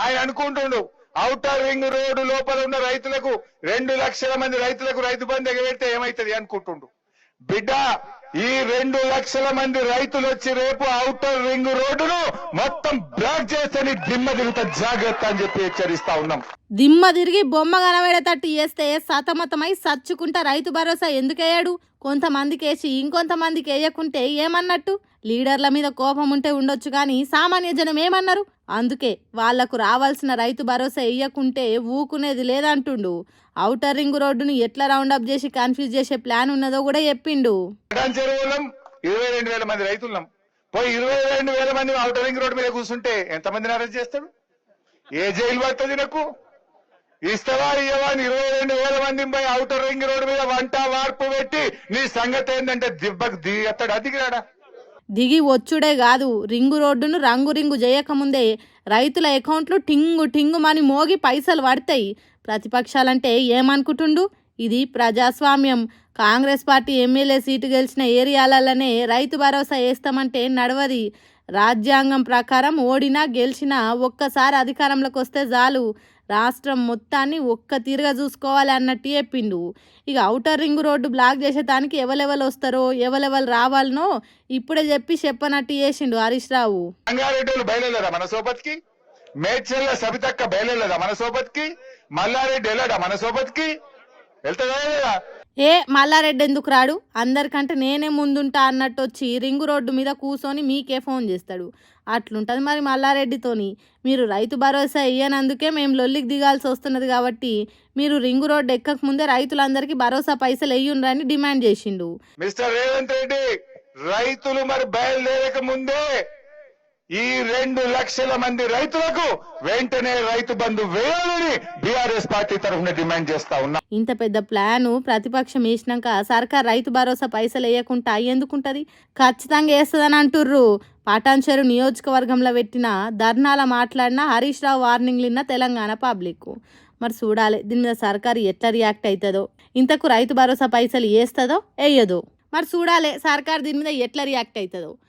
ఆయన అనుకుంటుండు outer ring road లోపల ఉన్న రైతులకు 2 లక్షల మంది రైతులకు రైతు బంధు ఎగబెడితే ఏమైతుంది అనుకుంటుండు. బిడ్డ, ఈ 2 లక్షల మంది రైతులు వచ్చి రేపు ఔటర్ రింగ్ రోడ్డును మొత్తం బ్లాక్ చేస్తే నీ దిమ్మ తిరుగుతా, జాగ్రత్త అని చెప్పి హెచ్చరిస్తా ఉన్నాం. దిమ్మ తిరిగి బొమ్మ కనబడేటట్టు చేస్తే సతమతమై సచ్చుకుంటా రైతు భరోసా ఎందుకేయాడు? కొంతమందికి వేసి ఇంకొంతమందికి వేయకుంటే ఏమన్నట్టు? లీడర్ల మీద కోపం ఉంటే ఉండొచ్చు కానీ సామాన్య జనం ఏమన్నారు? అందుకే వాళ్లకు రావాల్సిన రైతు భరోసా వేయకుంటే ఊకునేది లేదంటుండు. ఔటర్ రింగ్ రోడ్డును ఎట్లా రౌండప్ చేసి కన్ఫ్యూజ్ చేసే ప్లాన్ ఉన్నదో కూడా చెప్పిండు. 22,000 మంది రైతులం పోయి 22,000 మంది ఔటర్ రింగ్ రోడ్డు మీద కూర్చుంటే ఎంతమందిని అరెస్ట్ చేస్తాడు? ఏ జైలు పడుతుంది? నాకు ఇస్తావా ఇయ్యవా? 22,000 మంది పోయి ఔటర్ రింగ్ రోడ్డు మీద వంట వార్పు పెట్టి నీ సంగతి ఏంటంటే దిబ్బకు దిగేస్తాడు. అదిగిరాడా? దిగి వచ్చుడే కాదు, రింగు రోడ్డును రింగు చేయకముందే రైతుల అకౌంట్లు టింగు టింగుమని మోగి పైసలు పడతాయి. ప్రతిపక్షాలంటే ఏమనుకుంటుండు? ఇది ప్రజాస్వామ్యం. కాంగ్రెస్ పార్టీ ఎమ్మెల్యే సీటు గెలిచిన ఏరియాలలోనే రైతు భరోసా వేస్తామంటే నడవది. రాజ్యాంగం ప్రకారం ఓడినా గెలిచినా ఒక్కసారి అధికారంలోకి వస్తే చాలు, రాష్ట్రం మొత్తాన్ని ఒక్క తీరుగా చూసుకోవాలి అన్నట్టు చెప్పిండు. ఇక ఔటర్ రింగ్ రోడ్డు బ్లాక్ చేసేదానికి ఎవరెవరు వస్తారో ఎవరెవరు రావాలనో ఇప్పుడే చెప్పనట్టు చేసిండు హరీష్ రావు. రంగారెడ్డి బయలుదేరా మన సోబత్కి, మేడ్చల్ల సబితక్క బయలుదేరా మన సోబత్కి, మల్లారెడ్డి వెళ్ళాడా మన సోబత్కి? వెళ్తాడా? మల్లారెడ్డి ఎందుకు రాడు? అందరికంటే నేనే ముందుంటా అన్నట్టు వచ్చి రింగు రోడ్డు మీద కూర్చొని మీకే ఫోన్ చేస్తాడు. అట్లుంటుంది మరి మల్లారెడ్డితోని. మీరు రైతు భరోసా ఇయ్యనందుకే మేము లొల్లికి దిగాల్సి వస్తున్నది కాబట్టి మీరు రింగు రోడ్డు ఎక్కక ముందే రైతులందరికీ భరోసా పైసలు వేయుండ్రని డిమాండ్ చేసిండు. మిస్టర్ రేవంత్ రెడ్డి, రైతులు మరి బయలుదేరక ముందే ఈ 2 లక్షల మంది రైతులకు వెంటనే రైతు బంధు వేయాలని బీఆర్ఎస్ పార్టీ తరఫున డిమాండ్ చేస్తా ఉన్నా. ఇంత పెద్ద ప్లాను ప్రతిపక్షం వేసినాక సర్కార్ రైతు భరోసా పైసలు వేయకుండా ఎందుకుంటది? ఖచ్చితంగా వేస్తుందని అంటుర్రు. పటాన్చెరు నియోజకవర్గంలో పెట్టిన ధర్నాల మాట్లాడిన హరీష్ రావు వార్నింగ్లు విన్న తెలంగాణ పబ్లిక్. మరి చూడాలి దీని మీద సర్కారు ఎట్లా రియాక్ట్ అవుతుందో. ఇంతకు రైతు భరోసా పైసలు వేస్తుందో వేయదో మరి చూడాలి సర్కారు దీని మీద ఎట్లా రియాక్ట్ అవుతుందో.